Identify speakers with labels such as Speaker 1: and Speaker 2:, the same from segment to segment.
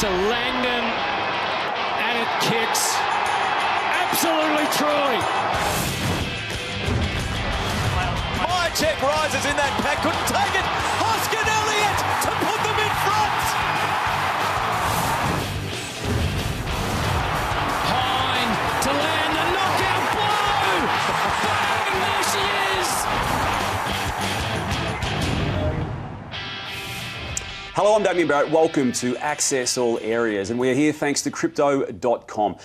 Speaker 1: to Langdon, and it kicks. Absolutely, truly.
Speaker 2: Check rises in that pack, couldn't take it. Hoskin Elliott to put them in front.
Speaker 1: Hine to land a knockout blow. Bang, there she is.
Speaker 3: Hello, I'm Damian Barrett. Welcome to Access All Areas, and we're here thanks to Crypto.com.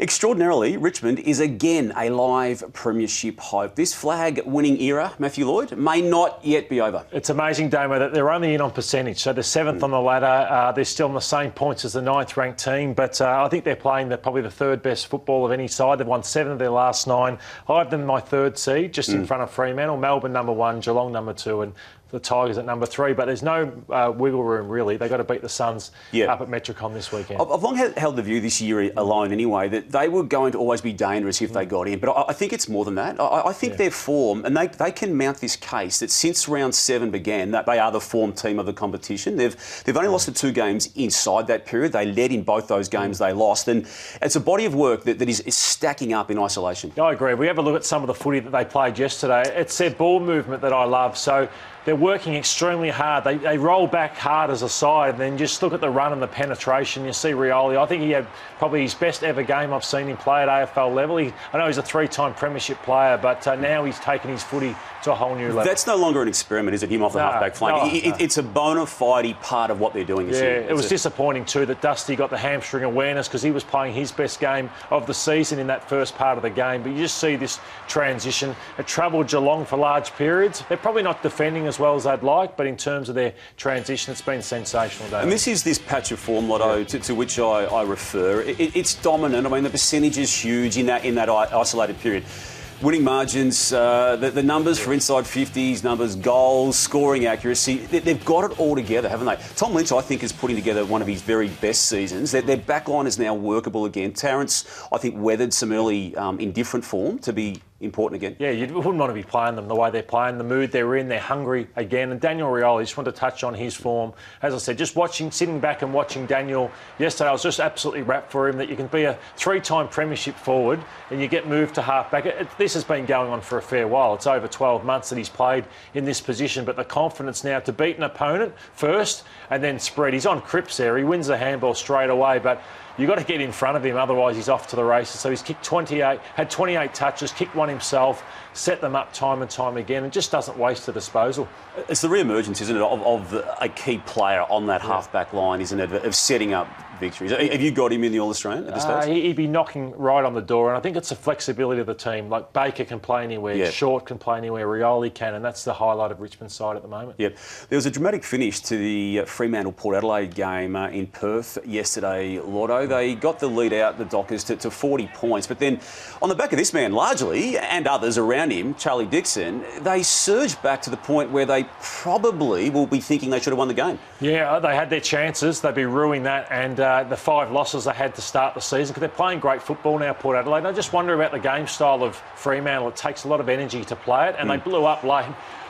Speaker 3: Extraordinarily, Richmond is again a live premiership hope. This flag-winning era, Matthew Lloyd, may not yet be over.
Speaker 4: It's amazing, Damo, that they're only in on percentage. So they're seventh on the ladder. They're still on the same points as the ninth-ranked team. But I think they're playing probably the third best football of any side. They've won 7 of their last 9. I have them my third seed, just in front of Fremantle. Melbourne number 1, Geelong number 2, and the Tigers at number 3, but there's no wiggle room, really. They've got to beat the Suns up at Metricon this weekend.
Speaker 3: I've long held the view this year alone anyway that they were going to always be dangerous if they got in, but I think it's more than that. I think their form, and they can mount this case that since round 7 began, that they are the form team of the competition. They've only lost the 2 games inside that period. They led in both those games they lost, and it's a body of work that is stacking up in isolation.
Speaker 4: I agree. We have a look at some of the footy that they played yesterday. It's their ball movement that I love. So they're working extremely hard. They roll back hard as a side, and then just look at the run and the penetration. You see Rioli. I think he had probably his best ever game I've seen him play at AFL level. I know he's a 3-time premiership player, but now he's taken his footy to a whole new level.
Speaker 3: That's no longer an experiment, is it, him off the half-back flank? It's a bona fide part of what they're doing this year.
Speaker 4: It was disappointing too that Dusty got the hamstring awareness because he was playing his best game of the season in that first part of the game. But you just see this transition. It troubled Geelong for large periods. They're probably not defending as well as they'd like, but in terms of their transition, it's been sensational, David.
Speaker 3: And this is this patch of form, Lotto, to which I refer. It's dominant. I mean, the percentage is huge in that isolated period. Winning margins, the numbers for inside 50s, numbers, goals, scoring accuracy, they've got it all together, haven't they? Tom Lynch, I think, is putting together one of his very best seasons. Their backline is now workable again. Terrence, I think, weathered some early indifferent form to be important again.
Speaker 4: Yeah, you wouldn't want to be playing them the way they're playing, the mood they're in, they're hungry again. And Daniel Rioli, just want to touch on his form. As I said, just sitting back and watching Daniel yesterday, I was just absolutely wrapped for him that you can be a 3-time premiership forward and you get moved to halfback. This has been going on for a fair while. It's over 12 months that he's played in this position, but the confidence now to beat an opponent first and then spread. He's on Cripps there. He wins the handball straight away, but you've got to get in front of him, otherwise he's off to the races. So he's kicked 28, had 28 touches, kicked one himself, set them up time and time again, and just doesn't waste a disposal.
Speaker 3: It's the re-emergence, isn't it, of a key player on that half-back line, isn't it, of setting up victories. Have you got him in the All-Australian at this stage?
Speaker 4: He'd be knocking right on the door, and I think it's the flexibility of the team. Like Baker can play anywhere, Short can play anywhere, Rioli can, and that's the highlight of Richmond's side at the moment.
Speaker 3: Yep. There was a dramatic finish to the Fremantle-Port Adelaide game in Perth yesterday, Lotto. They got the lead out, the Dockers, to 40 points, but then on the back of this man, largely, and others around him, Charlie Dixon, they surged back to the point where they probably will be thinking they should have won the game.
Speaker 4: Yeah, they had their chances. They'd be ruining that, and the 5 losses they had to start the season, because they're playing great football now, Port Adelaide. I just wonder about the game style of Fremantle. It takes a lot of energy to play it, and they blew up late.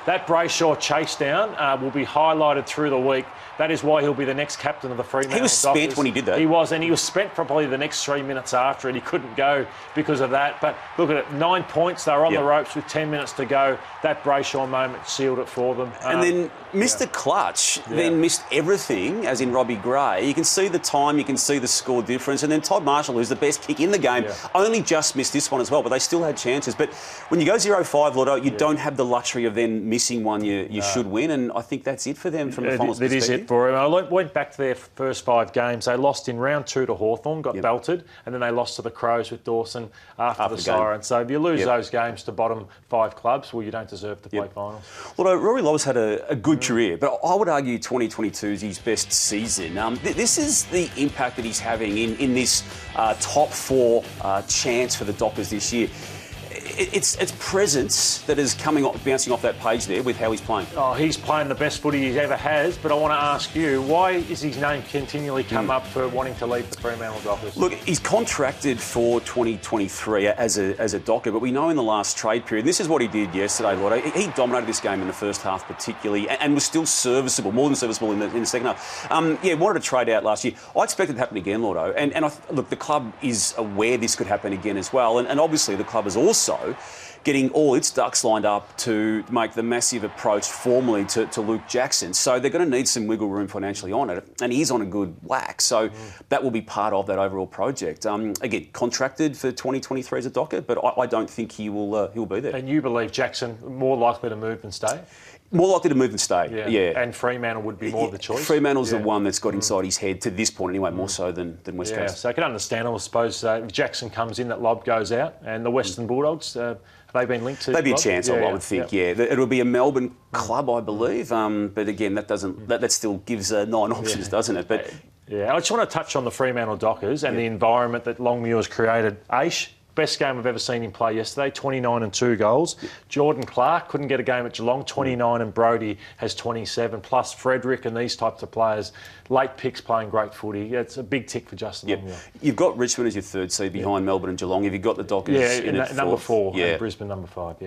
Speaker 4: That Brayshaw chase down will be highlighted through the week. That is why he'll be the next captain of the Fremantle.
Speaker 3: He was spent
Speaker 4: Dockers.
Speaker 3: when he did that.
Speaker 4: He was, and he was spent probably the next 3 minutes after it. He couldn't go because of that. But look at it, 9 points. They were on the ropes with 10 minutes to go. That Brayshaw moment sealed it for them.
Speaker 3: And then missed the clutch, then missed everything, as in Robbie Gray. You can see the time, you can see the score difference. And then Todd Marshall, who's the best kick in the game, only just missed this one as well, but they still had chances. But when you go 0-5, Lotto, you don't have the luxury of then missing one you should win, and I think that's it for them from the finals perspective.
Speaker 4: That is it for them. I went back to their first 5 games. They lost in round 2 to Hawthorn, got belted, and then they lost to the Crows with Dawson after the siren. So if you lose those games to bottom 5 clubs, well, you don't deserve to play finals.
Speaker 3: Although Rory Lowe's had a good career, but I would argue 2022 is his best season. This is the impact that he's having in this top 4 chance for the Dockers this year. it's presence that is bouncing off that page there with how he's playing.
Speaker 4: Oh, he's playing the best footy he ever has, but I want to ask you, why is his name continually come up for wanting to leave the Fremantle Dockers?
Speaker 3: Look, he's contracted for 2023 as a Docker, but we know in the last trade period, this is what he did yesterday, Lord. He dominated this game in the first half particularly and was still serviceable, more than serviceable in the second half. Wanted to trade out last year. I expect it to happen again, Lordo. And look, the club is aware this could happen again as well. And obviously the club is also getting all its ducks lined up to make the massive approach formally to Luke Jackson. So they're going to need some wiggle room financially on it. And he's on a good whack. So that will be part of that overall project. Again, contracted for 2023 as a Docker, but I don't think he'll be there.
Speaker 4: And you believe Jackson more likely to move than stay?
Speaker 3: More likely to move than stay, yeah.
Speaker 4: And Fremantle would be more of the choice?
Speaker 3: Fremantle's the one that's got inside his head to this point anyway, more so than West Coast.
Speaker 4: So I can understand, I suppose, if Jackson comes in, that Lobb goes out, and the Western Bulldogs, have they been linked to
Speaker 3: They'd be
Speaker 4: Lobb?
Speaker 3: a chance, I would think, It'll be a Melbourne club, I believe, but again, that still gives 9 options, doesn't it? But
Speaker 4: I just want to touch on the Fremantle Dockers and the environment that Longmuir has created. Aish, best game I've ever seen him play yesterday, 29 and 2 goals. Jordan Clark couldn't get a game at Geelong, 29, and Brodie has 27, plus Frederick and these types of players. Late picks playing great footy. It's a big tick for Justin Longmuir.
Speaker 3: You've got Richmond as your third seed behind Melbourne and Geelong. Have you got the Dockers in at
Speaker 4: number 4
Speaker 3: and
Speaker 4: Brisbane number 5,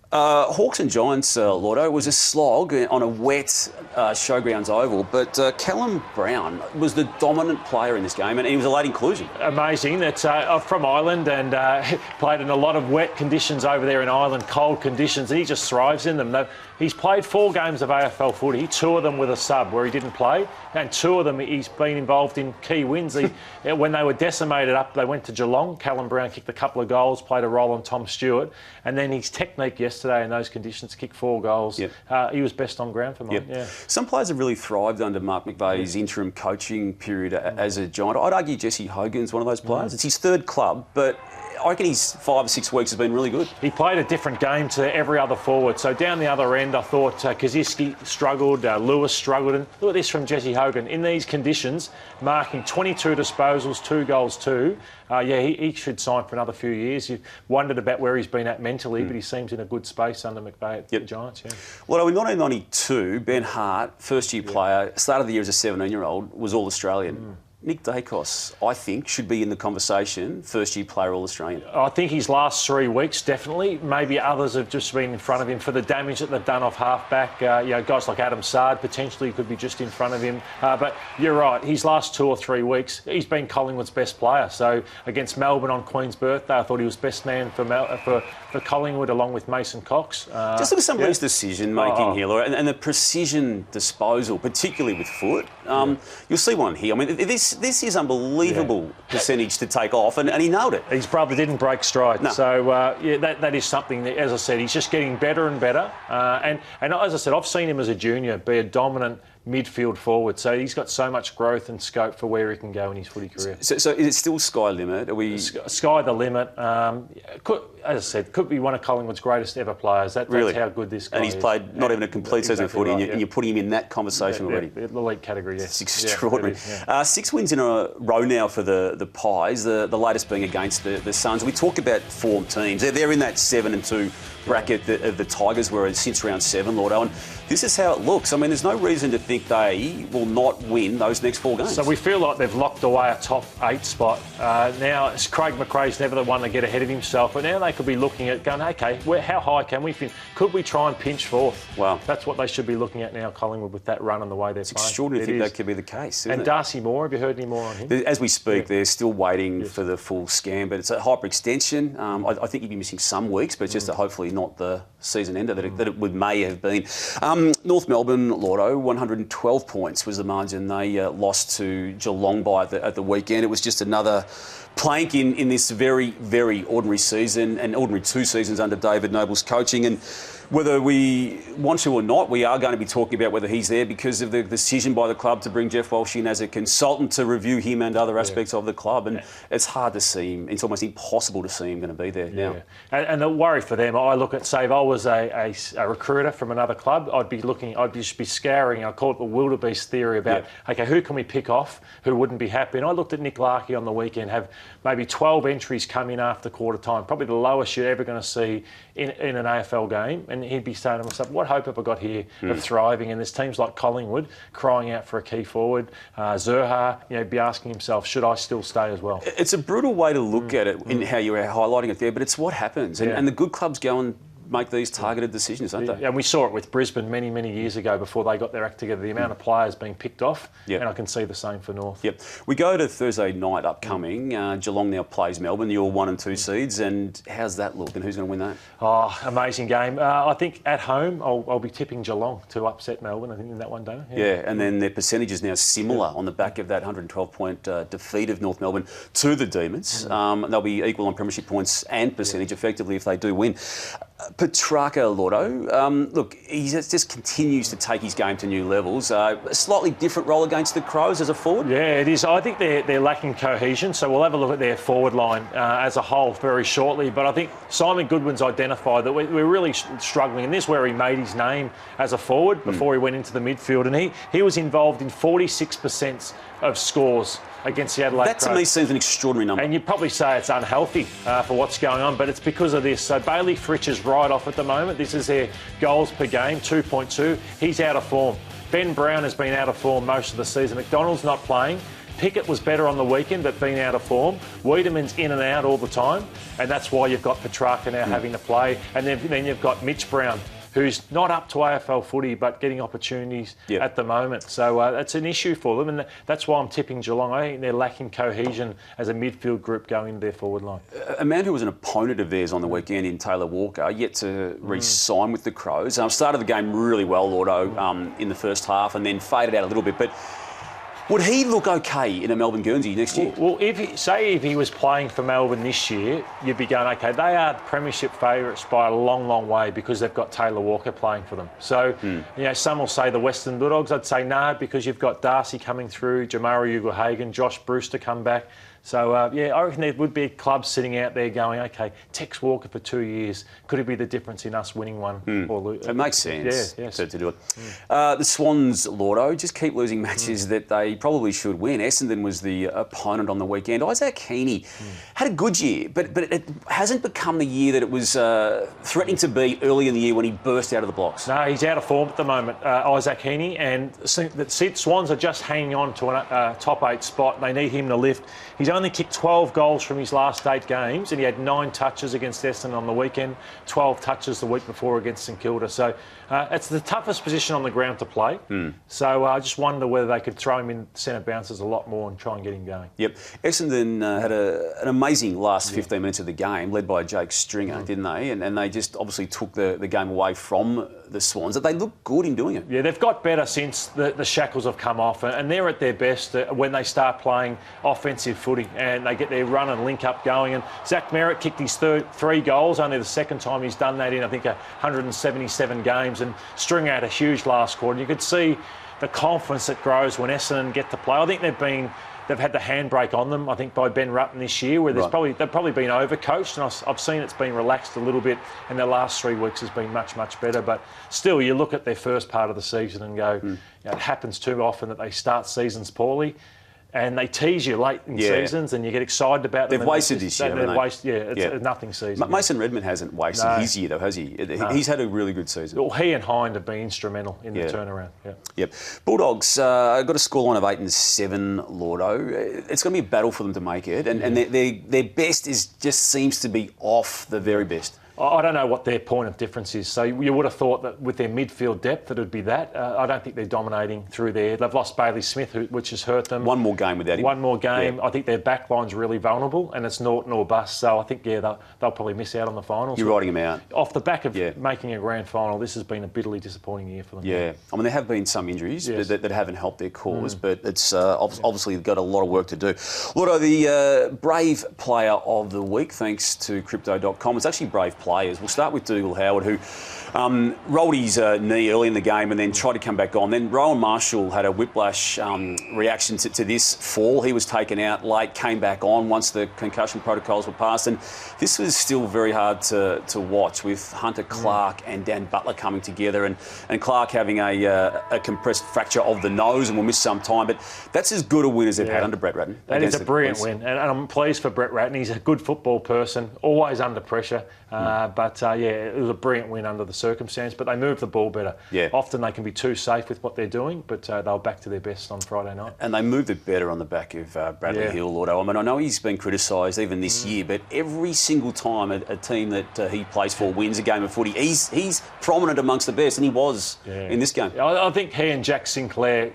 Speaker 3: Hawks and Giants, Lordo, was a slog on a wet Showgrounds oval, but Callum Brown was the dominant player in this game, and he was a late inclusion.
Speaker 4: Amazing. That's from Ireland and played in a lot of wet conditions over there in Ireland, cold conditions, and he just thrives in them. He's played 4 games of AFL footy, 2 of them with a sub where he didn't play, and 2 of them he's been involved in key wins. When they were decimated up, they went to Geelong. Callum Brown kicked a couple of goals, played a role on Tom Stewart, and then his technique yesterday in those conditions, kicked 4 goals. He was best on ground for mine.
Speaker 3: Some players have really thrived under Mark McVeigh's interim coaching period as a Giant. I'd argue Jesse Hogan's one of those players. It's his 3rd club, but I reckon his 5 or 6 weeks has been really good.
Speaker 4: He played a different game to every other forward. So down the other end, I thought Kaczynski struggled, Lewis struggled. And look at this from Jesse Hogan. In these conditions, marking 22 disposals, 2 goals too. He should sign for another few years. You wondered about where he's been at mentally, but he seems in a good space under McVeigh at the Giants.
Speaker 3: Well, in 1992, Ben Hart, first-year player, started the year as a 17-year-old, was All-Australian. Nick Dacos, I think, should be in the conversation, first-year player All-Australian.
Speaker 4: I think his last 3 weeks, definitely. Maybe others have just been in front of him for the damage that they've done off half-back. Guys like Adam Sard potentially could be just in front of him. But you're right, his last 2 or 3 weeks, he's been Collingwood's best player. So against Melbourne on Queen's birthday, I thought he was best man for Collingwood along with Mason Cox.
Speaker 3: Just look at some of his decision-making here, Laura, and the precision disposal, particularly with foot. You'll see one here. I mean, this is unbelievable percentage to take off, and he nailed it.
Speaker 4: His brother didn't break stride.
Speaker 3: No.
Speaker 4: So, that is something that, as I said, he's just getting better and better. And as I said, I've seen him as a junior be a dominant midfield forward. So he's got so much growth and scope for where he can go in his footy career.
Speaker 3: So is it still sky limit? Are we
Speaker 4: sky the limit? As I said, could be one of Collingwood's greatest ever players. That's how good this guy is.
Speaker 3: And he's played not even a complete season of footy, and you're putting him in that conversation already.
Speaker 4: The elite category,
Speaker 3: It's extraordinary. 6 wins in a row now for the Pies, the latest being against the Suns. We talk about form teams. They're in that 7-2 bracket of the Tigers were since round 7, Lordo. And this is how it looks. I mean, there's no reason to think they will not win those next 4 games.
Speaker 4: So we feel like they've locked away a top 8 spot. Now, Craig McRae's never the one to get ahead of himself, but now they could be looking at going, okay, how high can we finish? Could we try and pinch 4th?
Speaker 3: Wow.
Speaker 4: That's what they should be looking at now, Collingwood, with that run and the way they're playing.
Speaker 3: It's extraordinary to think that could be the case, isn't
Speaker 4: it? And Darcy Moore, have you heard any more on him?
Speaker 3: As we speak, they're still waiting for the full scan, but it's a hyperextension. I think he'd be missing some weeks, but it's just hopefully not the season ender that it may have been. North Melbourne, Lordo, 112 points was the margin they lost to Geelong by at the weekend. It was just another plank in this very, very ordinary season, and ordinary 2 seasons under David Noble's coaching. And whether we want to or not, we are going to be talking about whether he's there because of the decision by the club to bring Jeff Walsh in as a consultant to review him and other aspects of the club. And it's hard to see him. It's almost impossible to see him going to be there now.
Speaker 4: And the worry for them, I look at, say, if I was a recruiter from another club, I'd just be scouring. I call it the wildebeest theory about, okay, who can we pick off who wouldn't be happy? And I looked at Nick Larkey on the weekend, have maybe 12 entries come in after quarter time, probably the lowest you're ever going to see in an AFL game. And he'd be saying to himself, what hope have I got here of thriving? And there's teams like Collingwood crying out for a key forward. Zurha, be asking himself, should I still stay as well?
Speaker 3: It's a brutal way to look at it in how you're highlighting it there, but it's what happens. And the good clubs go and make these targeted decisions, don't they?
Speaker 4: And we saw it with Brisbane many, many years ago before they got their act together. The amount of players being picked off, and I can see the same for North.
Speaker 3: Yep. We go to Thursday night upcoming. Geelong now plays Melbourne, the all 1 and 2 seeds. And how's that look? And who's going to win that?
Speaker 4: Oh, amazing game. I think at home I'll be tipping Geelong to upset Melbourne. I think in that one, don't I?
Speaker 3: Yeah, and then their percentage is now similar on the back of that 112-point defeat of North Melbourne to the Demons. They'll be equal on premiership points and percentage effectively if they do win. Petrarca, Lordo, look, he just continues to take his game to new levels. A slightly different role against the Crows as a forward.
Speaker 4: Yeah, it is. I think they're lacking cohesion, so we'll have a look at their forward line as a whole very shortly. But I think Simon Goodwin's identified that we're really struggling, and this is where he made his name as a forward before he went into the midfield, and he was involved in 46% of scores against the Adelaide Crows.
Speaker 3: That to me seems an extraordinary number.
Speaker 4: And you'd probably say it's unhealthy for what's going on, but it's because of this. So Bailey Fritsch is right off at the moment. This is their goals per game, 2.2. He's out of form. Ben Brown has been out of form most of the season. McDonald's not playing. Pickett was better on the weekend, but been out of form. Wiedemann's in and out all the time, and that's why you've got Petrarca now having to play. And then you've got Mitch Brown, who's not up to AFL footy but getting opportunities at the moment. So that's an issue for them, and that's why I'm tipping Geelong. I think they're lacking cohesion as a midfield group going into their forward line.
Speaker 3: A man who was an opponent of theirs on the weekend in Taylor Walker, yet to re-sign with the Crows. Started the game really well, Lordo, in the first half and then faded out a little bit. But would he look okay in a Melbourne Guernsey next year?
Speaker 4: Well, if he was playing for Melbourne this year, you'd be going, OK, they are premiership favourites by a long, long way because they've got Taylor Walker playing for them. So, some will say the Western Bulldogs. I'd say no, because you've got Darcy coming through, Jamari Ugle-Hagan, Josh Brewster come back. So, I reckon there would be a club sitting out there going, OK, Tex Walker for 2 years. Could it be the difference in us winning one or losing?
Speaker 3: It makes sense to do it. The Swans, Lordo, just keep losing matches that they probably should win. Essendon was the opponent on the weekend. Isaac Heaney had a good year, but it hasn't become the year that it was threatening to be early in the year when he burst out of the blocks.
Speaker 4: No, he's out of form at the moment, Isaac Heaney, and the Swans are just hanging on to a top 8 spot. They need him to lift. He's only kicked 12 goals from his last 8 games, and he had 9 touches against Essendon on the weekend, 12 touches the week before against St Kilda. So it's the toughest position on the ground to play. So I just wonder whether they could throw him in centre bounces a lot more and try and get him going.
Speaker 3: Yep. Essendon had an amazing last 15 minutes of the game, led by Jake Stringer, didn't they? And they just obviously took the game away from the Swans. They look good in doing it.
Speaker 4: Yeah, they've got better since the shackles have come off, and they're at their best when they start playing offensive footy and they get their run and link up going. And Zach Merritt kicked his 3 goals, only the second time he's done that in, I think, 177 games. And Stringer had a huge last quarter. You could see the confidence that grows when Essendon get to play. I think they've had the handbrake on them, I think, by Ben Rutten this year, where they've probably been overcoached, and I've seen it's been relaxed a little bit, and their last 3 weeks has been much, much better. But still, you look at their first part of the season and go, it happens too often that they start seasons poorly, and they tease you late in seasons, and you get excited about them.
Speaker 3: They've wasted this year, haven't they?
Speaker 4: It's a nothing season.
Speaker 3: Mason Redmond hasn't wasted his year, though, has he? No. He's had a really good season.
Speaker 4: Well, he and Hind have been instrumental in the turnaround.
Speaker 3: Yep. Bulldogs got a scoreline of 8 and 7, Lordo. It's going to be a battle for them to make it, and their best just seems to be off the very best.
Speaker 4: I don't know what their point of difference is. So you would have thought that with their midfield depth that it would be that. I don't think they're dominating through there. They've lost Bailey Smith, which has hurt them.
Speaker 3: One more game without him.
Speaker 4: One more game. Yeah. I think their backline's really vulnerable, and it's Norton or bust. So I think, they'll probably miss out on the finals.
Speaker 3: You're writing them out.
Speaker 4: Off the back of making a grand final, this has been a bitterly disappointing year for them.
Speaker 3: Yeah. I mean, there have been some injuries that haven't helped their cause, but it's obviously got a lot of work to do. Lordo, the Brave Player of the Week, thanks to Crypto.com. It's actually Brave Player players. We'll start with Dougal Howard, who rolled his knee early in the game and then tried to come back on. Then Rowan Marshall had a whiplash reaction to this fall. He was taken out late, came back on once the concussion protocols were passed. And this was still very hard to watch, with Hunter Clark and Dan Butler coming together, and Clark having a compressed fracture of the nose and will miss some time. But that's as good a win as they've had under Brett Ratten.
Speaker 4: That is a brilliant win, and I'm pleased for Brett Ratten. He's a good football person, always under pressure. It was a brilliant win under the circumstance, but they moved the ball better.
Speaker 3: Yeah.
Speaker 4: Often they can be too safe with what they're doing, but they were back to their best on Friday night.
Speaker 3: And they moved it better on the back of Bradley Hill, Lordo. I mean, I know he's been criticised even this year, but every single time a team that he plays for wins a game of footy, he's prominent amongst the best, and he was in this game.
Speaker 4: I think he and Jack Sinclair,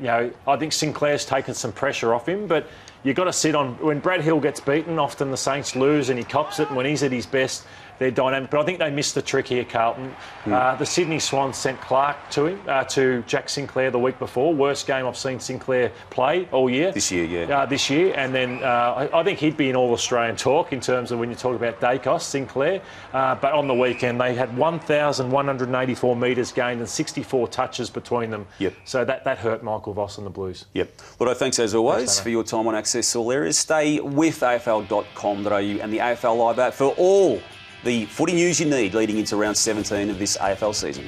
Speaker 4: I think Sinclair's taken some pressure off him, but you've got to sit on... When Brad Hill gets beaten, often the Saints lose and he cops it, and when he's at his best, they're dynamic. But I think they missed the trick here, Carlton. The Sydney Swans sent Clark to him, to Jack Sinclair the week before. Worst game I've seen Sinclair play all year.
Speaker 3: This year,
Speaker 4: this year. And then I think he'd be in all Australian talk in terms of when you talk about Dacos, Sinclair. But on the weekend, they had 1,184 metres gained and 64 touches between them.
Speaker 3: Yep.
Speaker 4: So that hurt Michael Voss and the Blues.
Speaker 3: Yep. Lordo, thanks as always for your time on Access All Areas. Stay with afl.com.au and the AFL Live app for all the footy news you need leading into round 17 of this AFL season.